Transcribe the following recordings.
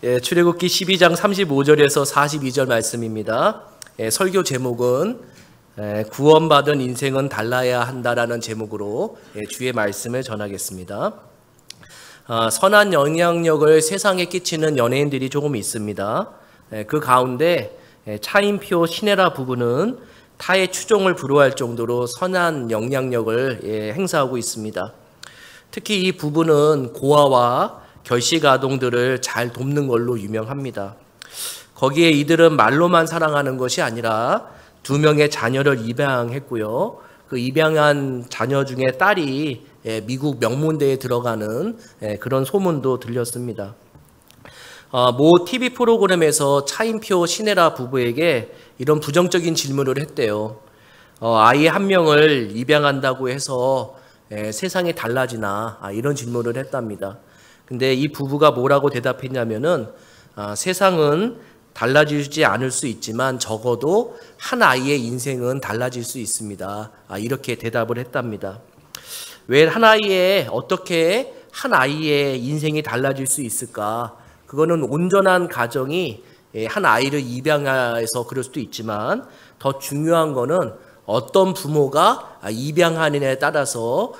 출애굽기 12장 35절에서 42절 말씀입니다. 설교 제목은 구원받은 인생은 달라야 한다라는 제목으로 주의 말씀을 전하겠습니다. 선한 영향력을 세상에 끼치는 연예인들이 조금 있습니다. 그 가운데 차인표 신혜라 부부는 타의 추종을 불허할 정도로 선한 영향력을 행사하고 있습니다. 특히 이 부부는 고아와 결식 아동들을 잘 돕는 걸로 유명합니다. 거기에 이들은 말로만 사랑하는 것이 아니라 2명의 자녀를 입양했고요. 그 입양한 자녀 중에 딸이 미국 명문대에 들어가는 그런 소문도 들렸습니다. 모 TV 프로그램에서 차인표 신혜라 부부에게 이런 부정적인 질문을 했대요. 아이 한 명을 입양한다고 해서 세상이 달라지나, 이런 질문을 했답니다. 근데 이 부부가 뭐라고 대답했냐면은 세상은 달라지지 않을 수 있지만 적어도 한 아이의 인생은 달라질 수 있습니다. 이렇게 대답을 했답니다. 왜 어떻게 한 아이의 인생이 달라질 수 있을까? 그거는 온전한 가정이 한 아이를 입양해서 그럴 수도 있지만 더 중요한 거는 어떤 부모가 입양하느냐에 따라서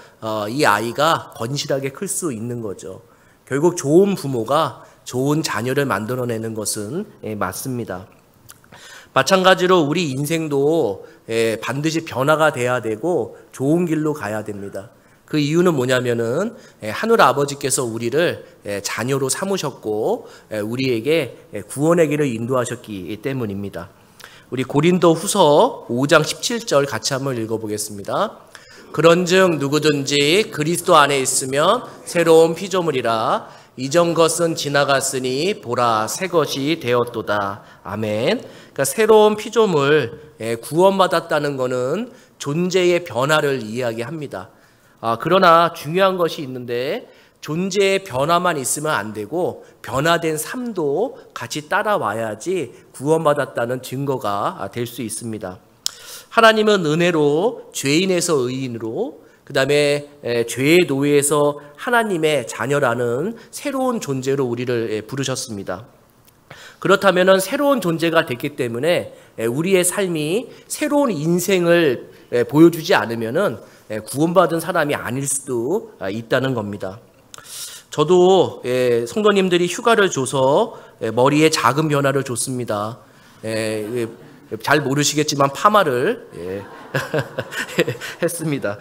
이 아이가 건실하게 클 수 있는 거죠. 결국 좋은 부모가 좋은 자녀를 만들어내는 것은 맞습니다. 마찬가지로 우리 인생도 반드시 변화가 돼야 되고 좋은 길로 가야 됩니다. 그 이유는 뭐냐면은 하늘 아버지께서 우리를 자녀로 삼으셨고 우리에게 구원의 길을 인도하셨기 때문입니다. 우리 고린도 후서 5장 17절 같이 한번 읽어보겠습니다. 그런즉 누구든지 그리스도 안에 있으면 새로운 피조물이라 이전 것은 지나갔으니 보라 새 것이 되었도다. 아멘. 그러니까 새로운 피조물, 구원받았다는 것은 존재의 변화를 이야기합니다. 그러나 중요한 것이 있는데 존재의 변화만 있으면 안 되고 변화된 삶도 같이 따라와야지 구원받았다는 증거가 될 수 있습니다. 하나님은 은혜로 죄인에서 의인으로, 그 다음에 죄의 노예에서 하나님의 자녀라는 새로운 존재로 우리를 부르셨습니다. 그렇다면 새로운 존재가 됐기 때문에 우리의 삶이 새로운 인생을 보여주지 않으면 구원받은 사람이 아닐 수도 있다는 겁니다. 저도 성도님들이 휴가를 줘서 머리에 작은 변화를 줬습니다. 잘 모르시겠지만 파마를 했습니다.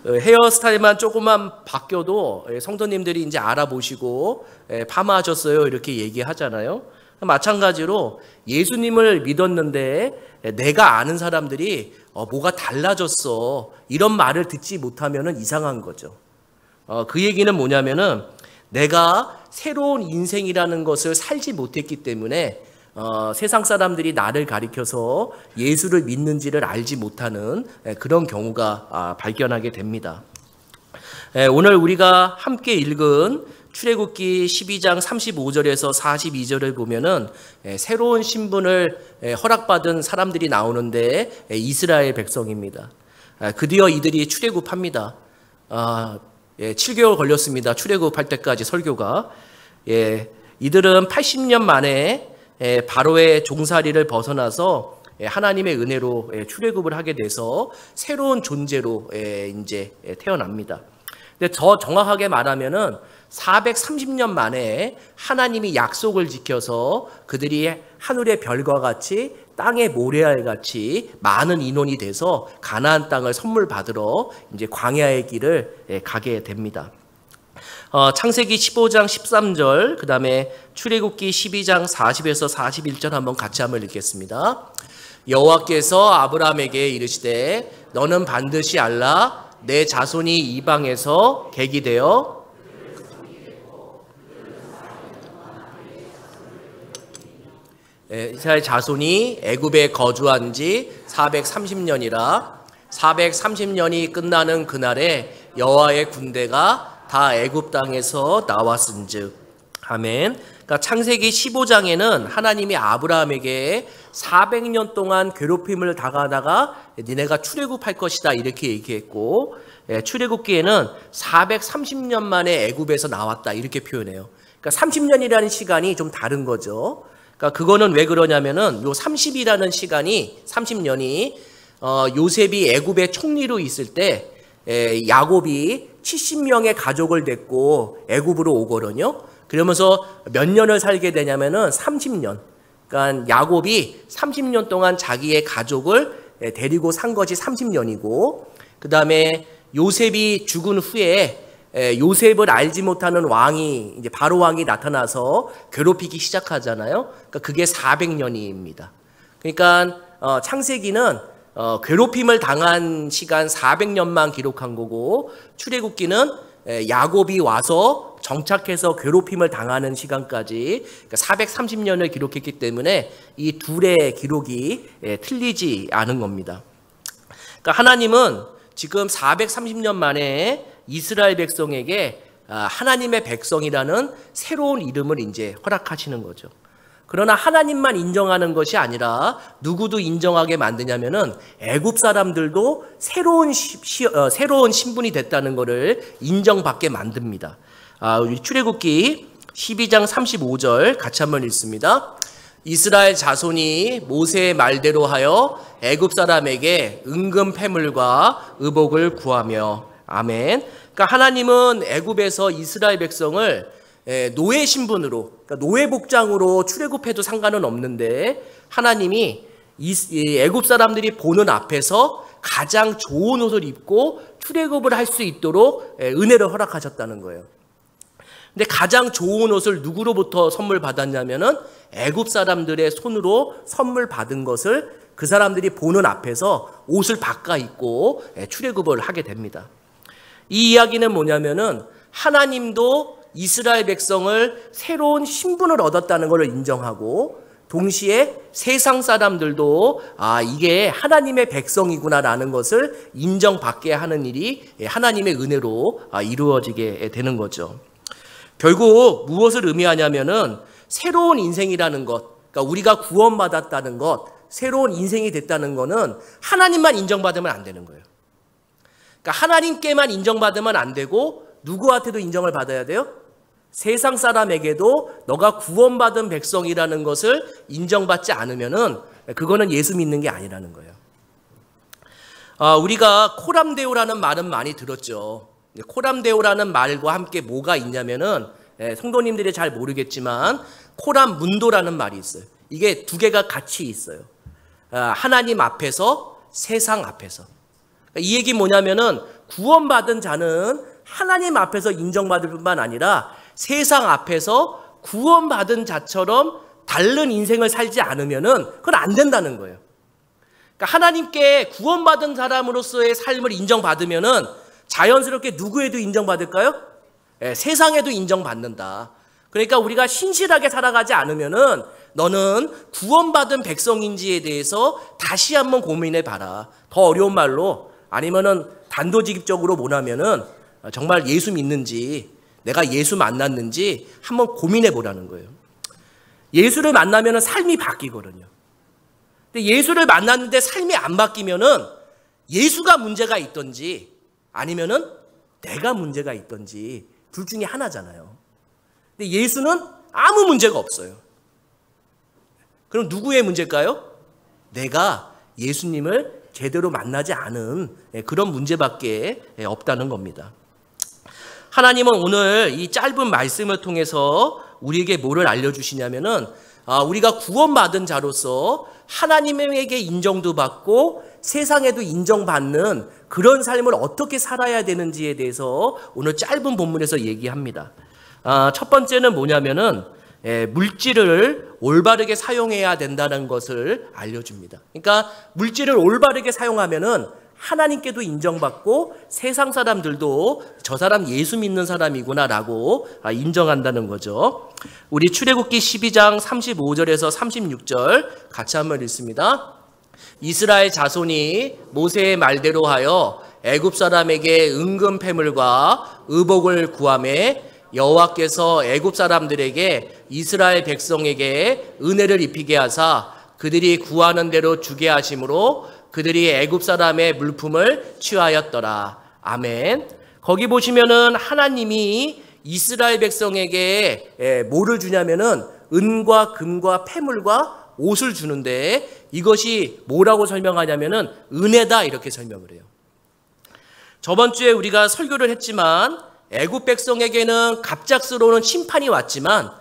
헤어스타일만 조금만 바뀌어도 성도님들이 이제 알아보시고 파마하셨어요 이렇게 얘기하잖아요. 마찬가지로 예수님을 믿었는데 내가 아는 사람들이 뭐가 달라졌어 이런 말을 듣지 못하면 이상한 거죠. 그 얘기는 뭐냐면은 내가 새로운 인생이라는 것을 살지 못했기 때문에 세상 사람들이 나를 가리켜서 예수를 믿는지를 알지 못하는 그런 경우가 발견하게 됩니다. 오늘 우리가 함께 읽은 출애굽기 12장 35절에서 42절을 보면은 새로운 신분을 허락받은 사람들이 나오는데 이스라엘 백성입니다. 드디어 이들이 출애굽합니다. 7개월 걸렸습니다. 출애굽할 때까지 설교가. 이들은 80년 만에 바로의 종살이를 벗어나서 하나님의 은혜로 출애굽을 하게 돼서 새로운 존재로 이제 태어납니다. 근데 더 정확하게 말하면은 430년 만에 하나님이 약속을 지켜서 그들이 하늘의 별과 같이 땅의 모래알 같이 많은 인원이 돼서 가나안 땅을 선물 받으러 이제 광야의 길을 가게 됩니다. 창세기 15장 13절, 그 다음에 출애굽기 12장 40에서 41절 한번 같이 한번 읽겠습니다. 여호와께서 아브라함에게 이르시되 너는 반드시 알라 내 자손이 이방에서 객이 되어 이스라엘 자손이 애굽에 거주한 지 430년이라 430년이 끝나는 그날에 여호와의 군대가 다 애굽 땅에서 나왔은즉. 아멘. 그러니까 창세기 15장에는 하나님이 아브라함에게 400년 동안 괴롭힘을 당하다가 니네가 출애굽할 것이다 이렇게 얘기했고, 출애굽기에는 430년 만에 애굽에서 나왔다 이렇게 표현해요. 그러니까 30년이라는 시간이 좀 다른 거죠. 그러니까 그거는 왜 그러냐면은 요 30이라는 시간이 30년이 요셉이 애굽의 총리로 있을 때 야곱이 70명의 가족을 데리고 애굽으로 오거든요. 그러면서 몇 년을 살게 되냐면은 30년. 그러니까 야곱이 30년 동안 자기의 가족을 데리고 산 것이 30년이고, 그 다음에 요셉이 죽은 후에 요셉을 알지 못하는 왕이, 이제 바로 왕이 나타나서 괴롭히기 시작하잖아요. 그러니까 그게 400년입니다. 그러니까 창세기는 괴롭힘을 당한 시간 400년만 기록한 거고, 출애굽기는 야곱이 와서 정착해서 괴롭힘을 당하는 시간까지, 그러니까 430년을 기록했기 때문에 이 둘의 기록이 틀리지 않은 겁니다. 그러니까 하나님은 지금 430년 만에 이스라엘 백성에게 하나님의 백성이라는 새로운 이름을 이제 허락하시는 거죠. 그러나 하나님만 인정하는 것이 아니라 누구도 인정하게 만드냐면은 애굽 사람들도 새로운 신분이 됐다는 것을 인정받게 만듭니다. 우리 출애굽기 12장 35절 같이 한번 읽습니다. 이스라엘 자손이 모세의 말대로 하여 애굽 사람에게 은금 패물과 의복을 구하며. 아멘. 그러니까 하나님은 애굽에서 이스라엘 백성을 노예 신분으로, 그러니까 노예 복장으로 출애굽해도 상관은 없는데, 하나님이 애굽 사람들이 보는 앞에서 가장 좋은 옷을 입고 출애굽을 할 수 있도록 은혜를 허락하셨다는 거예요. 근데 가장 좋은 옷을 누구로부터 선물 받았냐면은 애굽 사람들의 손으로 선물 받은 것을 그 사람들이 보는 앞에서 옷을 바꿔 입고 출애굽을 하게 됩니다. 이 이야기는 뭐냐면은 하나님도 이스라엘 백성을 새로운 신분을 얻었다는 것을 인정하고, 동시에 세상 사람들도 이게 하나님의 백성이구나라는 것을 인정받게 하는 일이 하나님의 은혜로 이루어지게 되는 거죠. 결국 무엇을 의미하냐면은 새로운 인생이라는 것, 그러니까 우리가 구원받았다는 것, 새로운 인생이 됐다는 것은 하나님만 인정받으면 안 되는 거예요. 그러니까 하나님께만 인정받으면 안 되고 누구한테도 인정을 받아야 돼요? 세상 사람에게도 너가 구원받은 백성이라는 것을 인정받지 않으면은 그거는 예수 믿는 게 아니라는 거예요. 우리가 코람데오라는 말은 많이 들었죠. 코람데오라는 말과 함께 뭐가 있냐면은 성도님들이 잘 모르겠지만 코람 문도라는 말이 있어요. 이게 두 개가 같이 있어요. 하나님 앞에서, 세상 앞에서. 이 얘기 뭐냐면은 구원받은 자는 하나님 앞에서 인정받을 뿐만 아니라 세상 앞에서 구원받은 자처럼 다른 인생을 살지 않으면은 그건 안 된다는 거예요. 그러니까 하나님께 구원받은 사람으로서의 삶을 인정받으면은 자연스럽게 누구에도 인정받을까요? 세상에도 인정받는다. 그러니까 우리가 신실하게 살아가지 않으면은 너는 구원받은 백성인지에 대해서 다시 한번 고민해 봐라. 더 어려운 말로, 아니면은 단도직입적으로 뭐냐면은 정말 예수 믿는지, 내가 예수 만났는지 한번 고민해 보라는 거예요. 예수를 만나면은 삶이 바뀌거든요. 근데 예수를 만났는데 삶이 안 바뀌면은 예수가 문제가 있던지 아니면은 내가 문제가 있던지 둘 중에 하나잖아요. 근데 예수는 아무 문제가 없어요. 그럼 누구의 문제일까요? 내가 예수님을 제대로 만나지 않은 그런 문제밖에 없다는 겁니다. 하나님은 오늘 이 짧은 말씀을 통해서 우리에게 뭐를 알려주시냐면은 우리가 구원받은 자로서 하나님에게 인정도 받고 세상에도 인정받는 그런 삶을 어떻게 살아야 되는지에 대해서 오늘 짧은 본문에서 얘기합니다. 첫 번째는 뭐냐면은 물질을 올바르게 사용해야 된다는 것을 알려줍니다. 그러니까 물질을 올바르게 사용하면은 하나님께도 인정받고 세상 사람들도 저 사람 예수 믿는 사람이구나라고 인정한다는 거죠. 우리 출애굽기 12장 35절에서 36절 같이 한번 읽습니다. 이스라엘 자손이 모세의 말대로 하여 애굽 사람에게 은금 패물과 의복을 구하매 여호와께서 애굽 사람들에게 이스라엘 백성에게 은혜를 입히게 하사 그들이 구하는 대로 주게 하심으로 그들이 애굽 사람의 물품을 취하였더라. 아멘. 거기 보시면은 하나님이 이스라엘 백성에게 뭐를 주냐면은 은과 금과 폐물과 옷을 주는데 이것이 뭐라고 설명하냐면은 은혜다 이렇게 설명을 해요. 저번 주에 우리가 설교를 했지만 애굽 백성에게는 갑작스러운 심판이 왔지만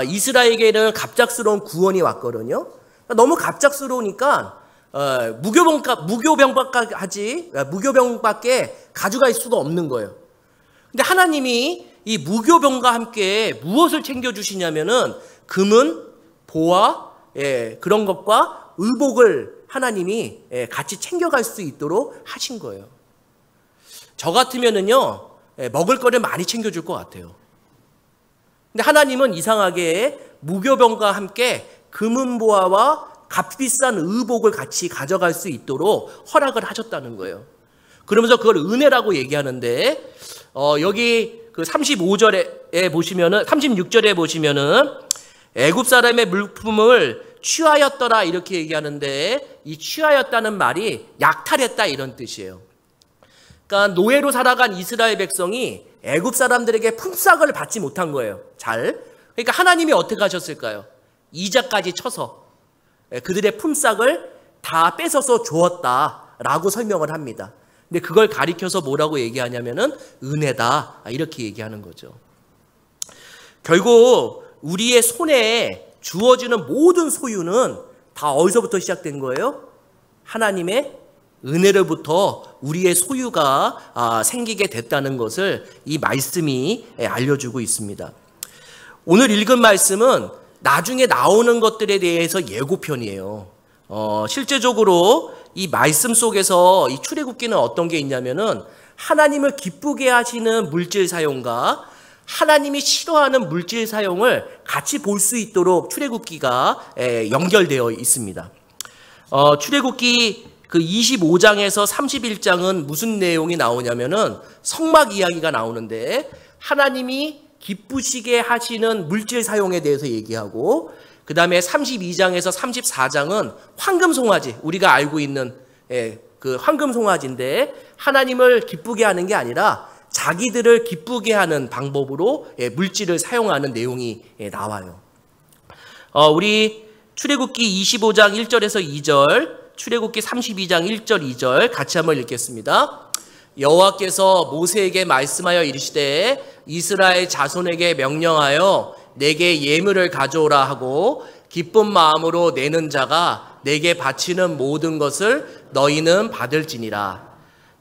이스라엘에게는 갑작스러운 구원이 왔거든요. 너무 갑작스러우니까 무교병밖에 가져갈 수가 없는 거예요. 근데 하나님이 이 무교병과 함께 무엇을 챙겨주시냐면은 금은 보화 그런 것과 의복을 하나님이 같이 챙겨갈 수 있도록 하신 거예요. 저 같으면은요 먹을 거를 많이 챙겨줄 것 같아요. 근데 하나님은 이상하게 무교병과 함께 금은 보화와 값비싼 의복을 같이 가져갈 수 있도록 허락을 하셨다는 거예요. 그러면서 그걸 은혜라고 얘기하는데 여기 그 35절에 보시면은 36절에 보시면은 애굽 사람의 물품을 취하였더라 이렇게 얘기하는데 이 취하였다는 말이 약탈했다 이런 뜻이에요. 그러니까 노예로 살아간 이스라엘 백성이 애굽 사람들에게 품삯을 받지 못한 거예요. 그러니까 하나님이 어떻게 하셨을까요? 이자까지 쳐서 그들의 품삯을 다 뺏어서 주었다라고 설명을 합니다. 근데 그걸 가리켜서 뭐라고 얘기하냐면은 은혜다 이렇게 얘기하는 거죠. 결국 우리의 손에 주어지는 모든 소유는 다 어디서부터 시작된 거예요? 하나님의 은혜로부터 우리의 소유가 생기게 됐다는 것을 이 말씀이 알려주고 있습니다. 오늘 읽은 말씀은 나중에 나오는 것들에 대해서 예고편이에요. 실제적으로 이 말씀 속에서 이 출애굽기는 어떤 게 있냐면은 하나님을 기쁘게 하시는 물질 사용과 하나님이 싫어하는 물질 사용을 같이 볼 수 있도록 출애굽기가 연결되어 있습니다. 출애굽기 그 25장에서 31장은 무슨 내용이 나오냐면은 성막 이야기가 나오는데 하나님이 기쁘시게 하시는 물질 사용에 대해서 얘기하고 그 다음에 32장에서 34장은 황금송아지 우리가 알고 있는 그 황금송아지인데 하나님을 기쁘게 하는 게 아니라 자기들을 기쁘게 하는 방법으로 물질을 사용하는 내용이 나와요. 우리 출애굽기 25장 1절에서 2절 출애굽기 32장 1절 2절 같이 한번 읽겠습니다. 여호와께서 모세에게 말씀하여 이르시되 이스라엘 자손에게 명령하여 내게 예물을 가져오라 하고 기쁜 마음으로 내는 자가 내게 바치는 모든 것을 너희는 받을지니라.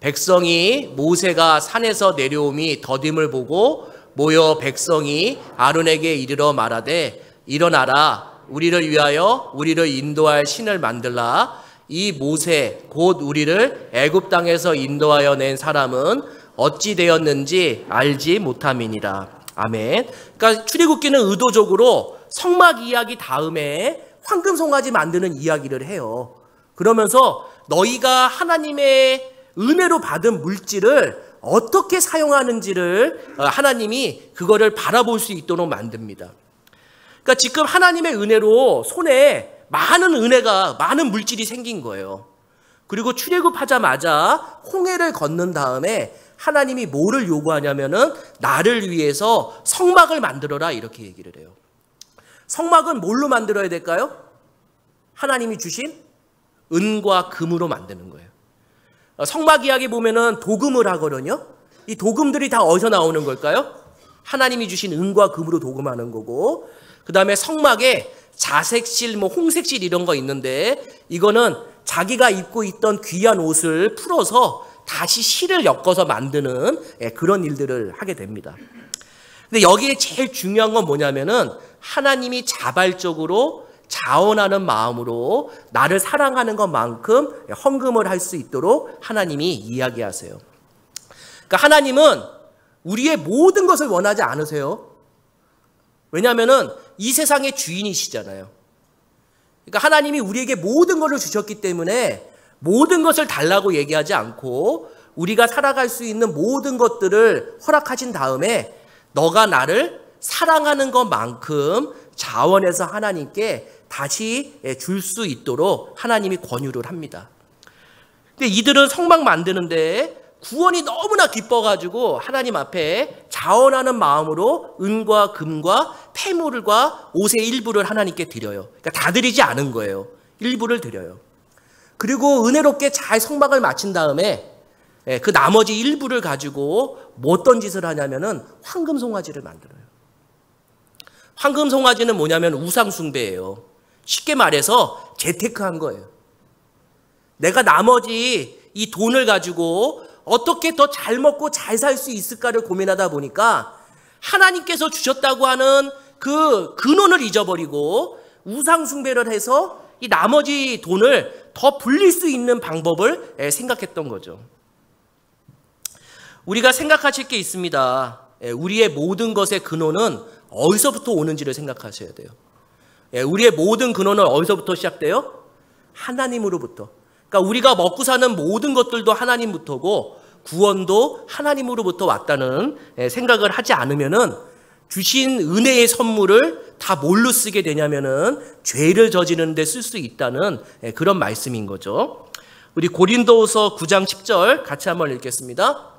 백성이 모세가 산에서 내려옴이 더딤을 보고 모여 백성이 아론에게 이르러 말하되 일어나라 우리를 위하여 우리를 인도할 신을 만들라. 이 모세 곧 우리를 애굽 땅에서 인도하여 낸 사람은 어찌 되었는지 알지 못함이니라. 아멘. 그러니까 출애굽기는 의도적으로 성막 이야기 다음에 황금송아지 만드는 이야기를 해요. 그러면서 너희가 하나님의 은혜로 받은 물질을 어떻게 사용하는지를 하나님이 그거를 바라볼 수 있도록 만듭니다. 그러니까 지금 하나님의 은혜로 손에 많은 물질이 생긴 거예요. 그리고 출애굽하자마자 홍해를 건넌 다음에 하나님이 뭐를 요구하냐면은 나를 위해서 성막을 만들어라 이렇게 얘기를 해요. 성막은 뭘로 만들어야 될까요? 하나님이 주신 은과 금으로 만드는 거예요. 성막 이야기 보면은 도금을 하거든요. 이 도금들이 다 어디서 나오는 걸까요? 하나님이 주신 은과 금으로 도금하는 거고, 그 다음에 성막에 자색실, 홍색실 이런 거 있는데 이거는 자기가 입고 있던 귀한 옷을 풀어서 다시 실을 엮어서 만드는 그런 일들을 하게 됩니다. 근데 여기에 제일 중요한 건 뭐냐면은 하나님이 자발적으로 자원하는 마음으로 나를 사랑하는 것만큼 헌금을 할 수 있도록 하나님이 이야기하세요. 그러니까 하나님은 우리의 모든 것을 원하지 않으세요. 왜냐하면은 이 세상의 주인이시잖아요. 그러니까 하나님이 우리에게 모든 것을 주셨기 때문에 모든 것을 달라고 얘기하지 않고 우리가 살아갈 수 있는 모든 것들을 허락하신 다음에 너가 나를 사랑하는 것만큼 자원해서 하나님께 다시 줄 수 있도록 하나님이 권유를 합니다. 근데 이들은 성막 만드는데 구원이 너무나 기뻐가지고 하나님 앞에 자원하는 마음으로 은과 금과 폐물과 옷의 일부를 하나님께 드려요. 그러니까 다 드리지 않은 거예요. 일부를 드려요. 그리고 은혜롭게 잘 성막을 마친 다음에 그 나머지 일부를 가지고 뭐 어떤 짓을 하냐면은 황금 송아지를 만들어요. 황금 송아지는 뭐냐면 우상 숭배예요. 쉽게 말해서 재테크한 거예요. 내가 나머지 이 돈을 가지고 어떻게 더 잘 먹고 잘 살 수 있을까를 고민하다 보니까 하나님께서 주셨다고 하는 그 근원을 잊어버리고 우상 숭배를 해서 이 나머지 돈을 더 불릴 수 있는 방법을 생각했던 거죠. 우리가 생각하실 게 있습니다. 우리의 모든 것의 근원은 어디서부터 오는지를 생각하셔야 돼요. 우리의 모든 근원은 어디서부터 시작돼요? 하나님으로부터. 그러니까 우리가 먹고 사는 모든 것들도 하나님부터고 구원도 하나님으로부터 왔다는 생각을 하지 않으면은 주신 은혜의 선물을 다 뭘로 쓰게 되냐면은 죄를 저지르는 데 쓸 수 있다는 그런 말씀인 거죠. 우리 고린도후서 9장 10절 같이 한번 읽겠습니다.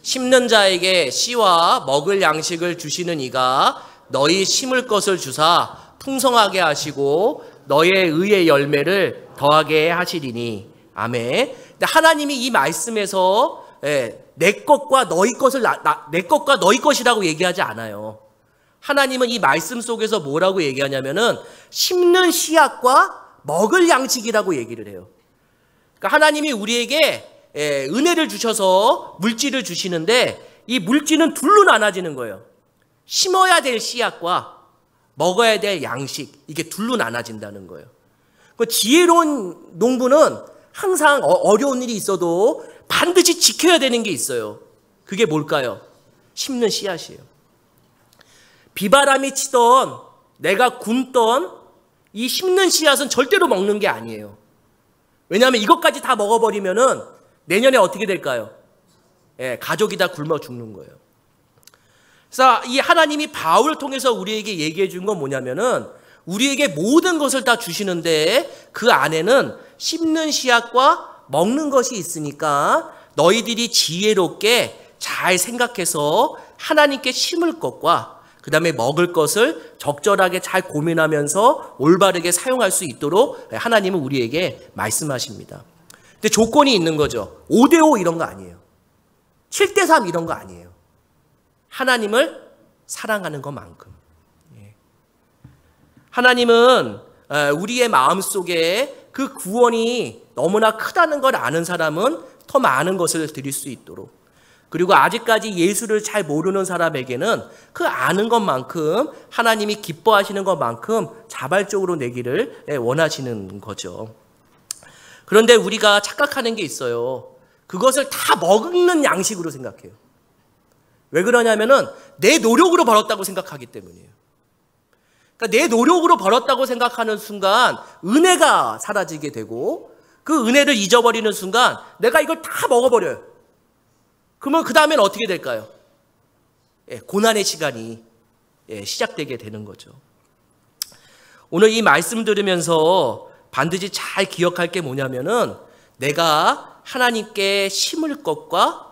심는 자에게 씨와 먹을 양식을 주시는 이가 너희 심을 것을 주사 풍성하게 하시고 너의 의의 열매를 더하게 하시리니. 아멘. 하나님이 이 말씀에서 내 것과 너희 것을 내 것과 너희 것이라고 얘기하지 않아요. 하나님은 이 말씀 속에서 뭐라고 얘기하냐면은 심는 씨앗과 먹을 양식이라고 얘기를 해요. 그러니까 하나님이 우리에게 은혜를 주셔서 물질을 주시는데 이 물질은 둘로 나눠지는 거예요. 심어야 될 씨앗과 먹어야 될 양식, 이게 둘로 나눠진다는 거예요. 그 지혜로운 농부는 항상 어려운 일이 있어도 반드시 지켜야 되는 게 있어요. 그게 뭘까요? 심는 씨앗이에요. 비바람이 치던 내가 굶던 이 심는 씨앗은 절대로 먹는 게 아니에요. 왜냐하면 이것까지 다 먹어버리면은 내년에 어떻게 될까요? 가족이 다 굶어 죽는 거예요. 그래서 이 하나님이 바울을 통해서 우리에게 얘기해 준 건 뭐냐면은 우리에게 모든 것을 다 주시는데 그 안에는 심는 씨앗과 먹는 것이 있으니까 너희들이 지혜롭게 잘 생각해서 하나님께 심을 것과 그 다음에 먹을 것을 적절하게 잘 고민하면서 올바르게 사용할 수 있도록 하나님은 우리에게 말씀하십니다. 근데 조건이 있는 거죠. 5대5 이런 거 아니에요. 7대3 이런 거 아니에요. 하나님을 사랑하는 것만큼. 하나님은 우리의 마음속에 그 구원이 너무나 크다는 걸 아는 사람은 더 많은 것을 드릴 수 있도록, 그리고 아직까지 예수를 잘 모르는 사람에게는 그 아는 것만큼 하나님이 기뻐하시는 것만큼 자발적으로 내기를 원하시는 거죠. 그런데 우리가 착각하는 게 있어요. 그것을 다 먹는 양식으로 생각해요. 왜 그러냐면은 내 노력으로 벌었다고 생각하기 때문이에요. 그러니까 내 노력으로 벌었다고 생각하는 순간 은혜가 사라지게 되고 그 은혜를 잊어버리는 순간 내가 이걸 다 먹어버려요. 그러면 그 다음엔 어떻게 될까요? 고난의 시간이 시작되게 되는 거죠. 오늘 이 말씀 들으면서 반드시 잘 기억할 게 뭐냐면은 내가 하나님께 심을 것과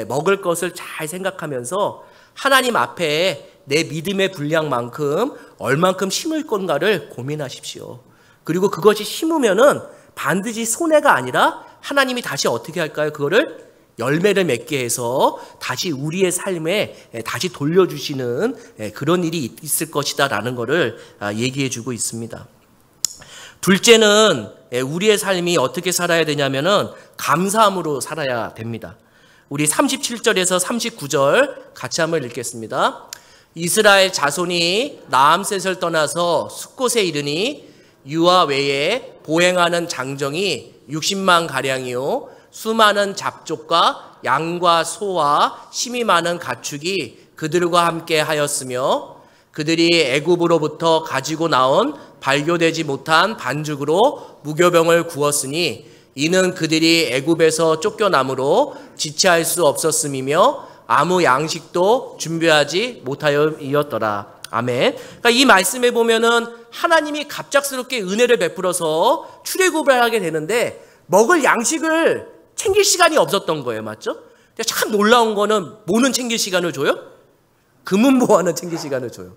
먹을 것을 잘 생각하면서 하나님 앞에 내 믿음의 분량만큼 얼만큼 심을 건가를 고민하십시오. 그리고 그것이 심으면은 반드시 손해가 아니라 하나님이 다시 어떻게 할까요? 그거를 열매를 맺게 해서 다시 우리의 삶에 다시 돌려주시는 그런 일이 있을 것이다라는 것을 얘기해 주고 있습니다. 둘째는 우리의 삶이 어떻게 살아야 되냐면은 감사함으로 살아야 됩니다. 우리 37절에서 39절 같이 한번 읽겠습니다. 이스라엘 자손이 라암셋을 떠나서 숫곳에 이르니 유아 외에 보행하는 장정이 60만 가량이요 수많은 잡족과 양과 소와 심이 많은 가축이 그들과 함께 하였으며 그들이 애굽으로부터 가지고 나온 발교되지 못한 반죽으로 무교병을 구웠으니 이는 그들이 애굽에서 쫓겨남으로 지체할 수 없었음이며 아무 양식도 준비하지 못하였더라. 아멘. 그러니까 이 말씀에 보면은 하나님이 갑작스럽게 은혜를 베풀어서 출애굽을 하게 되는데 먹을 양식을 챙길 시간이 없었던 거예요. 맞죠? 근데 참 놀라운 거는 뭐는 챙길 시간을 줘요? 금은보화는 챙길 시간을 줘요.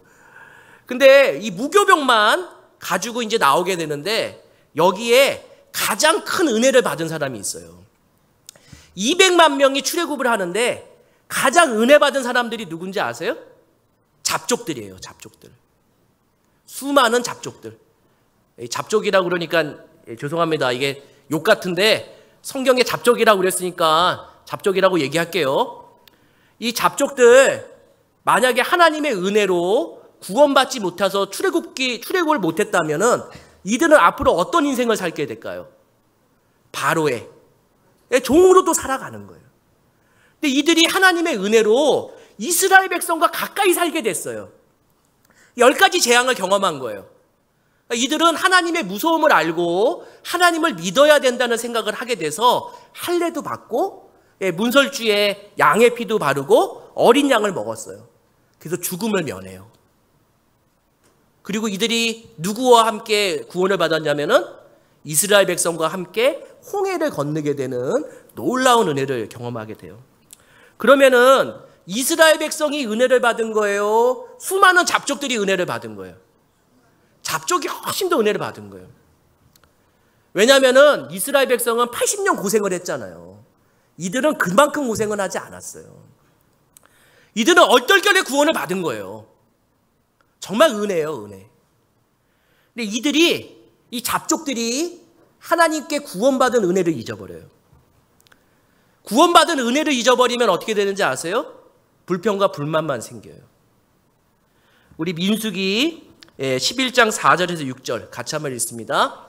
근데 이 무교병만 가지고 이제 나오게 되는데 여기에 가장 큰 은혜를 받은 사람이 있어요. 200만 명이 출애굽을 하는데 가장 은혜 받은 사람들이 누군지 아세요? 잡족들이에요. 잡족들. 수많은 잡족들. 잡족이라고 그러니까 죄송합니다. 이게 욕 같은데 성경에 잡족이라고 그랬으니까 잡족이라고 얘기할게요. 이 잡족들 만약에 하나님의 은혜로 구원받지 못해서 출애굽을 못했다면은 이들은 앞으로 어떤 인생을 살게 될까요? 바로의 종으로 또 살아가는 거예요. 근데 이들이 하나님의 은혜로 이스라엘 백성과 가까이 살게 됐어요. 10가지 재앙을 경험한 거예요. 이들은 하나님의 무서움을 알고 하나님을 믿어야 된다는 생각을 하게 돼서 할례도 받고 문설주에 양의 피도 바르고 어린 양을 먹었어요. 그래서 죽음을 면해요. 그리고 이들이 누구와 함께 구원을 받았냐면은 이스라엘 백성과 함께 홍해를 건너게 되는 놀라운 은혜를 경험하게 돼요. 그러면은 이스라엘 백성이 은혜를 받은 거예요? 수많은 잡족들이 은혜를 받은 거예요? 잡족이 훨씬 더 은혜를 받은 거예요. 왜냐하면은 이스라엘 백성은 80년 고생을 했잖아요. 이들은 그만큼 고생을 하지 않았어요. 이들은 얼떨결에 구원을 받은 거예요. 정말 은혜예요, 은혜. 근데 이 잡족들이 하나님께 구원받은 은혜를 잊어버려요. 구원받은 은혜를 잊어버리면 어떻게 되는지 아세요? 불평과 불만만 생겨요. 우리 민수기 11장 4절에서 6절 같이 한번 읽습니다.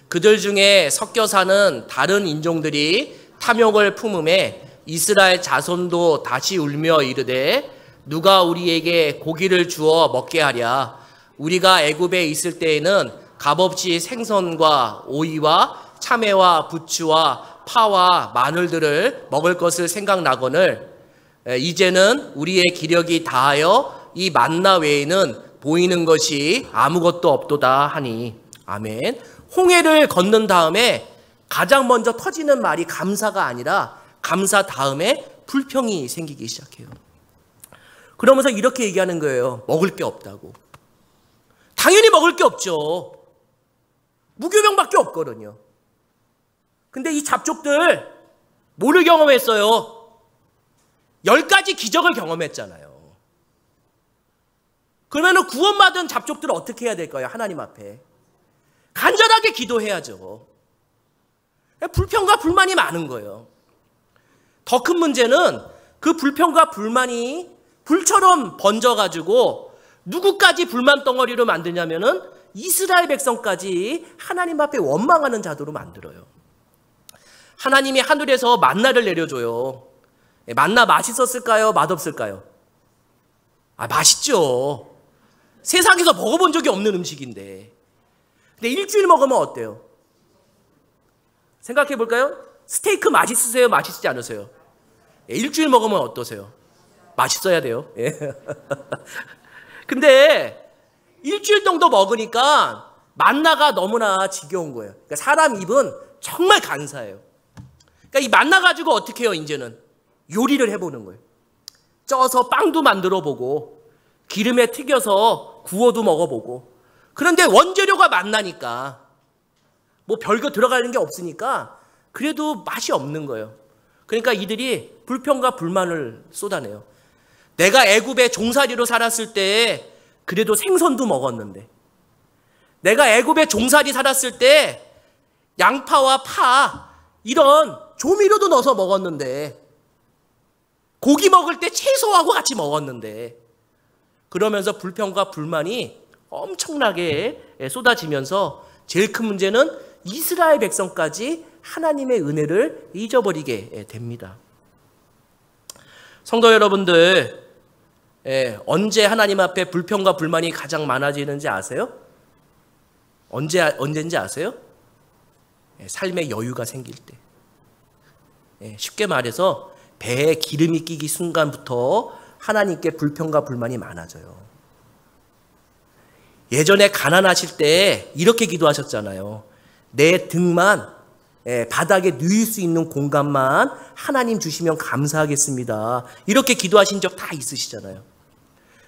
그들 중에 섞여 사는 다른 인종들이 탐욕을 품음에 이스라엘 자손도 다시 울며 이르되 누가 우리에게 고기를 주어 먹게 하랴. 우리가 애굽에 있을 때에는 값없이 생선과 오이와 참외와 부추와 파와 마늘들을 먹을 것을 생각나거늘 이제는 우리의 기력이 다하여 이 만나 외에는 보이는 것이 아무것도 없도다 하니. 아멘. 홍해를 건넌 다음에 가장 먼저 터지는 말이 감사가 아니라 감사 다음에 불평이 생기기 시작해요. 그러면서 이렇게 얘기하는 거예요. 먹을 게 없다고. 당연히 먹을 게 없죠. 무교병밖에 없거든요. 근데 이 잡족들 뭐를 경험했어요? 10가지 기적을 경험했잖아요. 그러면 구원받은 잡족들은 어떻게 해야 될까요? 하나님 앞에 간절하게 기도해야죠. 불평과 불만이 많은 거예요. 더 큰 문제는 그 불평과 불만이 불처럼 번져가지고 누구까지 불만 덩어리로 만드냐면은 이스라엘 백성까지 하나님 앞에 원망하는 자도로 만들어요. 하나님이 하늘에서 만나를 내려줘요. 만나 맛있었을까요? 맛없을까요? 맛있죠. 세상에서 먹어본 적이 없는 음식인데. 근데 일주일 먹으면 어때요? 생각해 볼까요? 스테이크 맛있으세요? 맛있지 않으세요? 일주일 먹으면 어떠세요? 맛있어야 돼요. 근데 일주일 정도 먹으니까 만나가 너무나 지겨운 거예요. 그러니까 사람 입은 정말 간사해요. 그러니까 이 만나 가지고 어떻게 해요? 이제는 요리를 해보는 거예요. 쪄서 빵도 만들어 보고 기름에 튀겨서 구워도 먹어보고. 그런데 원재료가 만나니까 뭐 별거 들어가는 게 없으니까 그래도 맛이 없는 거예요. 그러니까 이들이 불평과 불만을 쏟아내요. 내가 애굽에 종살이로 살았을 때 그래도 생선도 먹었는데, 내가 애굽에 종살이 살았을 때 양파와 파 이런 조미료도 넣어서 먹었는데, 고기 먹을 때 채소하고 같이 먹었는데, 그러면서 불평과 불만이 엄청나게 쏟아지면서 제일 큰 문제는 이스라엘 백성까지 하나님의 은혜를 잊어버리게 됩니다. 성도 여러분들, 언제 하나님 앞에 불평과 불만이 가장 많아지는지 아세요? 언제인지 아세요? 삶의 여유가 생길 때. 쉽게 말해서 배에 기름이 끼기 순간부터 하나님께 불평과 불만이 많아져요. 예전에 가난하실 때 이렇게 기도하셨잖아요. 내 등만 바닥에 누일 수 있는 공간만 하나님 주시면 감사하겠습니다. 이렇게 기도하신 적 다 있으시잖아요.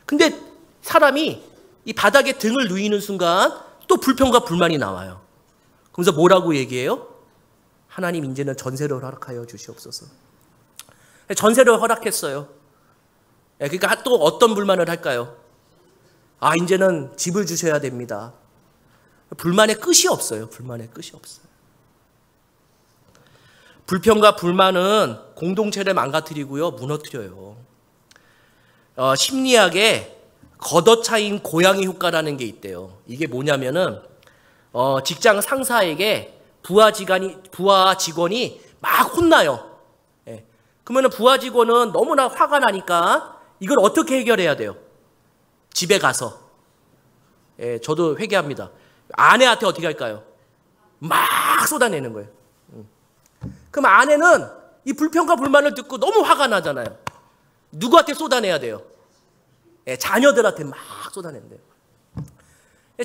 근데 사람이 이 바닥에 등을 누이는 순간 또 불평과 불만이 나와요. 그러면서 뭐라고 얘기해요? 하나님 이제는 전세를 허락하여 주시옵소서. 전세를 허락했어요. 그러니까 또 어떤 불만을 할까요? 이제는 집을 주셔야 됩니다. 불만의 끝이 없어요. 불만의 끝이 없어요. 불평과 불만은 공동체를 망가뜨리고요, 무너뜨려요. 심리학에 걷어차인 고양이 효과라는 게 있대요. 이게 뭐냐면은 직장 상사에게 부하 직원이 막 혼나요. 그러면 부하 직원은 너무나 화가 나니까 이걸 어떻게 해결해야 돼요? 집에 가서. 저도 회개합니다. 아내한테 어떻게 할까요? 막 쏟아내는 거예요. 그럼 아내는 이 불평과 불만을 듣고 너무 화가 나잖아요. 누구한테 쏟아내야 돼요? 자녀들한테 막 쏟아낸대요.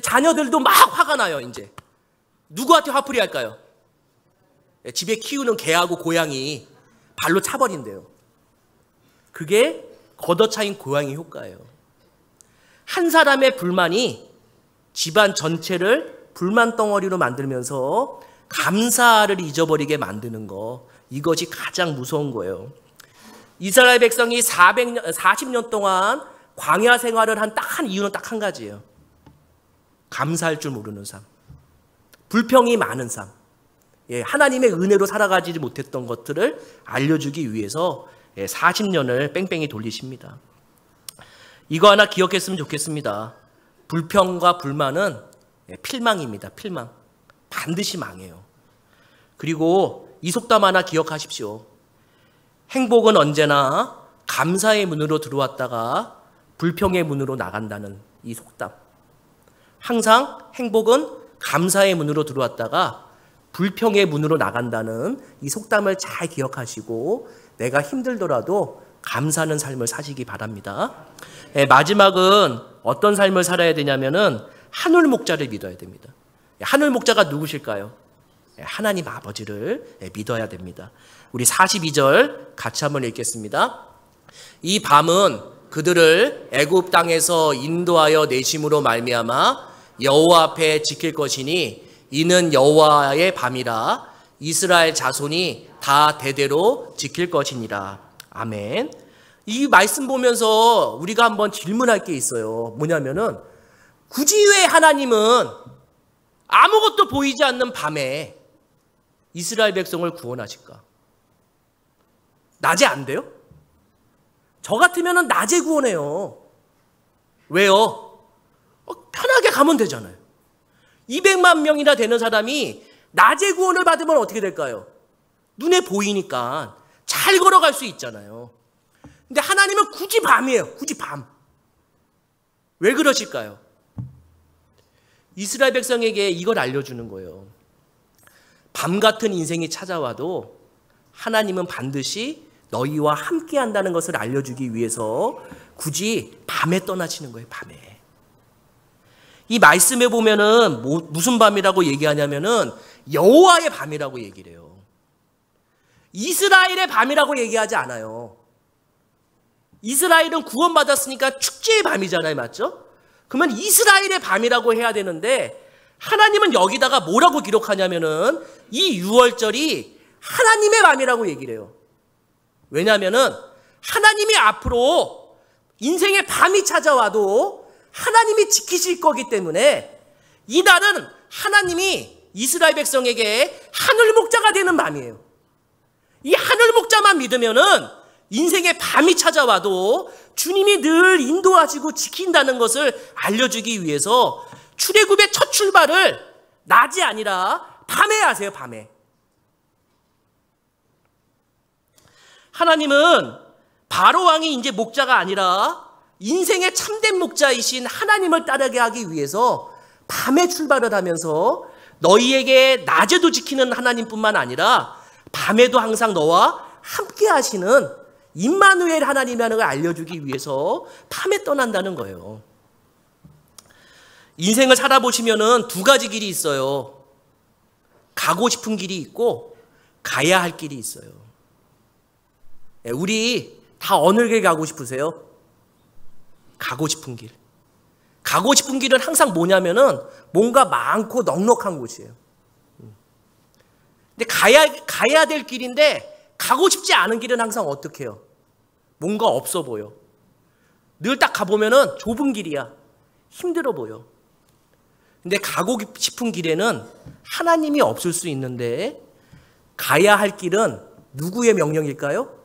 자녀들도 막 화가 나요, 이제. 누구한테 화풀이 할까요? 집에 키우는 개하고 고양이 발로 차버린대요. 그게 걷어차인 고양이 효과예요. 한 사람의 불만이 집안 전체를 불만 덩어리로 만들면서 감사를 잊어버리게 만드는 거, 이것이 가장 무서운 거예요. 이스라엘 백성이 40년 동안 광야 생활을 한 이유는 딱 한 가지예요. 감사할 줄 모르는 삶, 불평이 많은 삶, 하나님의 은혜로 살아가지 못했던 것들을 알려주기 위해서 40년을 뺑뺑이 돌리십니다. 이거 하나 기억했으면 좋겠습니다. 불평과 불만은 필망입니다. 필망. 반드시 망해요. 그리고 이 속담 하나 기억하십시오. 행복은 언제나 감사의 문으로 들어왔다가 불평의 문으로 나간다는 이 속담. 항상 행복은 감사의 문으로 들어왔다가 불평의 문으로 나간다는 이 속담을 잘 기억하시고 내가 힘들더라도 감사하는 삶을 사시기 바랍니다. 마지막은 어떤 삶을 살아야 되냐면은 하늘 목자를 믿어야 됩니다. 하늘 목자가 누구실까요? 하나님 아버지를 믿어야 됩니다. 우리 42절 같이 한번 읽겠습니다. 이 밤은 그들을 애굽 땅에서 인도하여 내심으로 말미암아 여호와 앞에 지킬 것이니 이는 여호와의 밤이라 이스라엘 자손이 다 대대로 지킬 것이니라. 아멘. 이 말씀 보면서 우리가 한번 질문할 게 있어요. 뭐냐면은 굳이 왜 하나님은 아무것도 보이지 않는 밤에 이스라엘 백성을 구원하실까? 낮에 안 돼요? 저 같으면 낮에 구원해요. 왜요? 편하게 가면 되잖아요. 200만 명이나 되는 사람이 낮에 구원을 받으면 어떻게 될까요? 눈에 보이니까 잘 걸어갈 수 있잖아요. 근데 하나님은 굳이 밤이에요. 굳이 밤. 왜 그러실까요? 이스라엘 백성에게 이걸 알려주는 거예요. 밤 같은 인생이 찾아와도 하나님은 반드시 너희와 함께 한다는 것을 알려주기 위해서 굳이 밤에 떠나시는 거예요. 밤에. 이 말씀에 보면은 무슨 밤이라고 얘기하냐면은 여호와의 밤이라고 얘기를 해요. 이스라엘의 밤이라고 얘기하지 않아요. 이스라엘은 구원받았으니까 축제의 밤이잖아요. 맞죠? 그러면 이스라엘의 밤이라고 해야 되는데 하나님은 여기다가 뭐라고 기록하냐면은 이 6월절이 하나님의 밤이라고 얘기를 해요. 왜냐하면은 하나님이 앞으로 인생의 밤이 찾아와도 하나님이 지키실 거기 때문에 이 날은 하나님이 이스라엘 백성에게 하늘 목자가 되는 밤이에요. 이 하늘 목자만 믿으면은 인생의 밤이 찾아와도 주님이 늘 인도하시고 지킨다는 것을 알려주기 위해서 출애굽의 첫 출발을 낮이 아니라 밤에 하세요. 밤에. 하나님은 바로 왕이 이제 목자가 아니라 인생의 참된 목자이신 하나님을 따르게 하기 위해서 밤에 출발을 하면서 너희에게 낮에도 지키는 하나님뿐만 아니라 밤에도 항상 너와 함께 하시는 임마누엘 하나님이라는 걸 알려주기 위해서 밤에 떠난다는 거예요. 인생을 살아보시면은 두 가지 길이 있어요. 가고 싶은 길이 있고 가야 할 길이 있어요. 우리 다 어느 길 가고 싶으세요? 가고 싶은 길. 가고 싶은 길은 항상 뭐냐면은 뭔가 많고 넉넉한 곳이에요. 근데 가야 될 길인데 가고 싶지 않은 길은 항상 어떻게 해요? 뭔가 없어 보여. 늘 딱 가보면은 좁은 길이야. 힘들어 보여. 근데 가고 싶은 길에는 하나님이 없을 수 있는데 가야 할 길은 누구의 명령일까요?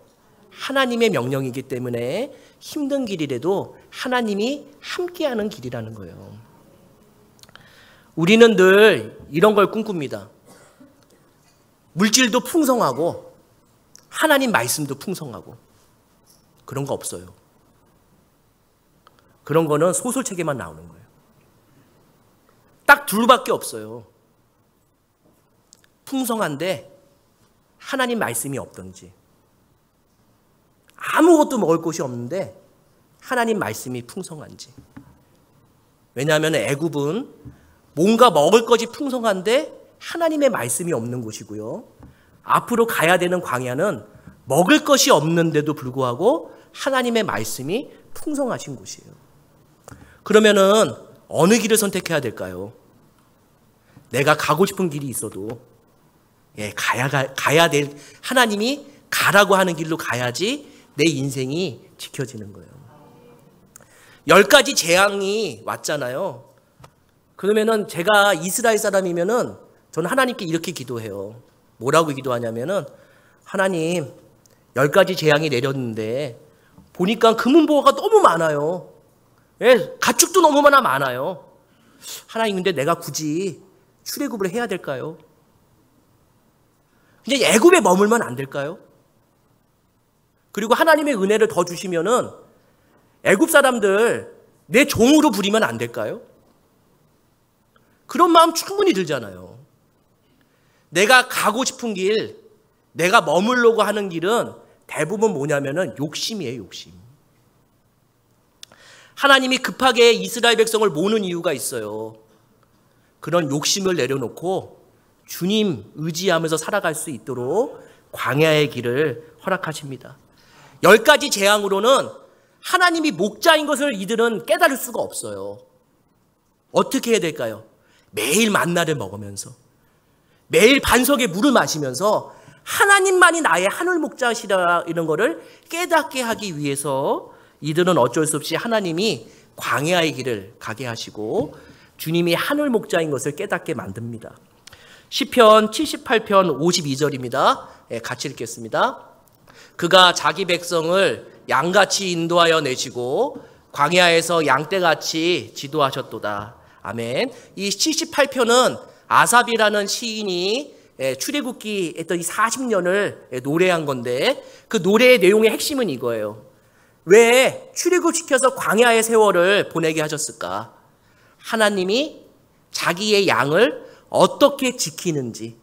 하나님의 명령이기 때문에 힘든 길이라도 하나님이 함께하는 길이라는 거예요. 우리는 늘 이런 걸 꿈꿉니다. 물질도 풍성하고 하나님 말씀도 풍성하고 그런 거 없어요. 그런 거는 소설책에만 나오는 거예요. 딱 둘밖에 없어요. 풍성한데 하나님 말씀이 없던지, 아무것도 먹을 곳이 없는데 하나님 말씀이 풍성한지. 왜냐하면 애굽은 뭔가 먹을 것이 풍성한데 하나님의 말씀이 없는 곳이고요. 앞으로 가야 되는 광야는 먹을 것이 없는데도 불구하고 하나님의 말씀이 풍성하신 곳이에요. 그러면은 어느 길을 선택해야 될까요? 내가 가고 싶은 길이 있어도 가야 될, 하나님이 가라고 하는 길로 가야지 내 인생이 지켜지는 거예요. 10가지 재앙이 왔잖아요. 그러면은 제가 이스라엘 사람이면은 저는 하나님께 이렇게 기도해요. 뭐라고 기도하냐면은, 하나님 10가지 재앙이 내렸는데 보니까 금은보화가 너무 많아요. 가축도 너무나 많아요. 하나님, 근데 내가 굳이 출애굽을 해야 될까요? 이제 애굽에 머물면 안 될까요? 그리고 하나님의 은혜를 더 주시면은 애굽 사람들 내 종으로 부리면 안 될까요? 그런 마음 충분히 들잖아요. 내가 가고 싶은 길, 내가 머물려고 하는 길은 대부분 뭐냐면은 욕심이에요, 욕심. 하나님이 급하게 이스라엘 백성을 모으는 이유가 있어요. 그런 욕심을 내려놓고 주님 의지하면서 살아갈 수 있도록 광야의 길을 허락하십니다. 10가지 재앙으로는 하나님이 목자인 것을 이들은 깨달을 수가 없어요. 어떻게 해야 될까요? 매일 만나를 먹으면서, 매일 반석의 물을 마시면서 하나님만이 나의 하늘 목자시라 이런 거를 깨닫게 하기 위해서 이들은 어쩔 수 없이 하나님이 광야의 길을 가게 하시고 주님이 하늘 목자인 것을 깨닫게 만듭니다. 시편 78편 52절입니다. 같이 읽겠습니다. 그가 자기 백성을 양같이 인도하여 내시고 광야에서 양떼같이 지도하셨도다. 아멘. 이 78편은 아삽이라는 시인이 출애굽기 했던 이 40년을 노래한 건데, 그 노래의 내용의 핵심은 이거예요. 왜 출애굽시켜서 광야의 세월을 보내게 하셨을까? 하나님이 자기의 양을 어떻게 지키는지,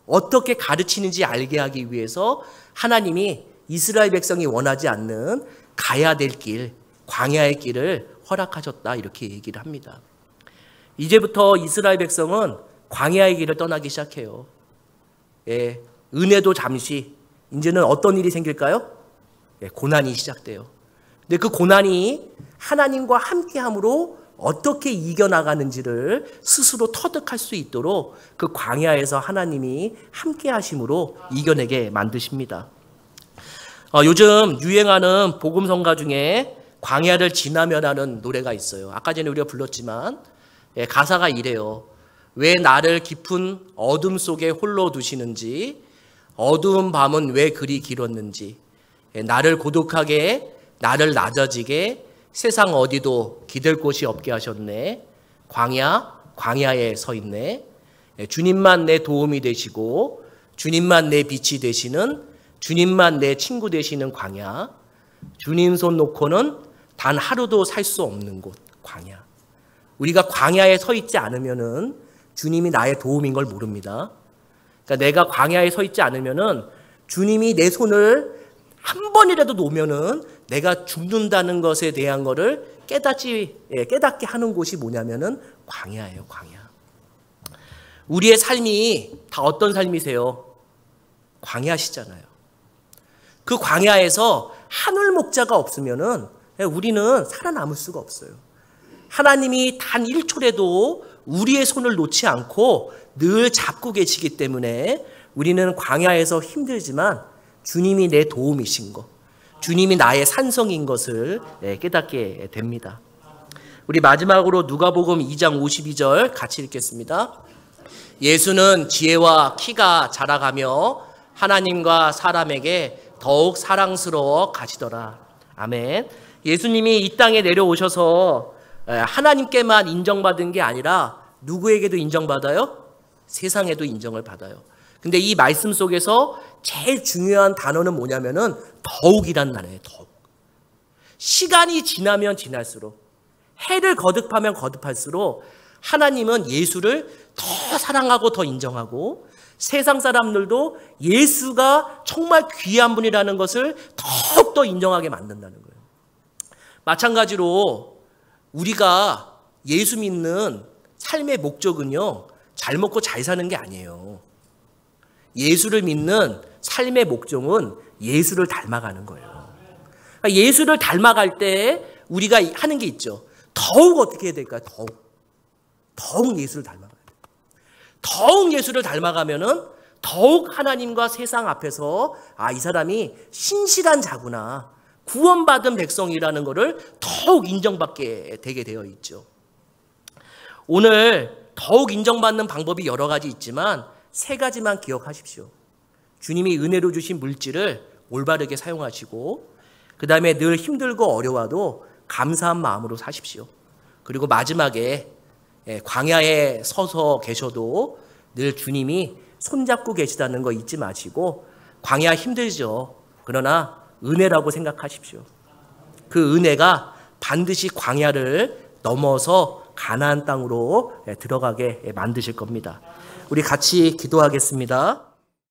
어떻게 가르치는지 알게 하기 위해서 하나님이 이스라엘 백성이 원하지 않는 가야 될 길, 광야의 길을 허락하셨다, 이렇게 얘기를 합니다. 이제부터 이스라엘 백성은 광야의 길을 떠나기 시작해요. 은혜도 잠시, 이제는 어떤 일이 생길까요? 고난이 시작돼요. 근데 그 고난이 하나님과 함께함으로 어떻게 이겨나가는지를 스스로 터득할 수 있도록 그 광야에서 하나님이 함께하심으로 이겨내게 만드십니다. 요즘 유행하는 복음성가 중에 광야를 지나면 하는 노래가 있어요. 아까 전에 우리가 불렀지만 가사가 이래요. 왜 나를 깊은 어둠 속에 홀로 두시는지, 어두운 밤은 왜 그리 길었는지, 나를 고독하게, 나를 낮아지게 세상 어디도 기댈 곳이 없게 하셨네. 광야에 서 있네. 주님만 내 도움이 되시고 주님만 내 빛이 되시는, 주님만 내 친구 되시는 광야. 주님 손 놓고는 단 하루도 살 수 없는 곳, 광야. 우리가 광야에 서 있지 않으면은 주님이 나의 도움인 걸 모릅니다. 그러니까 내가 광야에 서 있지 않으면은 주님이 내 손을 한 번이라도 놓으면은 내가 죽는다는 것에 대한 거를 깨닫게 하는 곳이 뭐냐면은 광야예요, 광야. 우리의 삶이 다 어떤 삶이세요? 광야시잖아요. 그 광야에서 하늘 목자가 없으면은 우리는 살아남을 수가 없어요. 하나님이 단 1초라도 우리의 손을 놓지 않고 늘 잡고 계시기 때문에 우리는 광야에서 힘들지만 주님이 내 도움이신 것, 주님이 나의 산성인 것을 깨닫게 됩니다. 우리 마지막으로 누가복음 2장 52절 같이 읽겠습니다. 예수는 지혜와 키가 자라가며 하나님과 사람에게 더욱 사랑스러워 가시더라. 아멘. 예수님이 이 땅에 내려오셔서 하나님께만 인정받은 게 아니라 누구에게도 인정받아요? 세상에도 인정을 받아요. 근데 이 말씀 속에서 제일 중요한 단어는 뭐냐면은 더욱이란 단어예요. 더욱. 시간이 지나면 지날수록, 해를 거듭하면 거듭할수록 하나님은 예수를 더 사랑하고 더 인정하고 세상 사람들도 예수가 정말 귀한 분이라는 것을 더욱더 인정하게 만든다는 거예요. 마찬가지로 우리가 예수 믿는 삶의 목적은요, 잘 먹고 잘 사는 게 아니에요. 예수를 믿는 삶의 목적은 예수를 닮아가는 거예요. 그러니까 예수를 닮아갈 때 우리가 하는 게 있죠. 더욱 어떻게 해야 될까요? 더욱 예수를 닮아가야 돼요. 더욱 예수를 닮아가면은 더욱 하나님과 세상 앞에서 이 사람이 신실한 자구나, 구원받은 백성이라는 것을 더욱 인정받게 되게 되어 있죠. 오늘 더욱 인정받는 방법이 여러 가지 있지만 3가지만 기억하십시오. 주님이 은혜로 주신 물질을 올바르게 사용하시고, 그 다음에 늘 힘들고 어려워도 감사한 마음으로 사십시오. 그리고 마지막에 광야에 서서 계셔도 늘 주님이 손잡고 계시다는 거 잊지 마시고, 광야 힘들죠. 그러나 은혜라고 생각하십시오. 그 은혜가 반드시 광야를 넘어서 가나안 땅으로 들어가게 만드실 겁니다. 우리 같이 기도하겠습니다.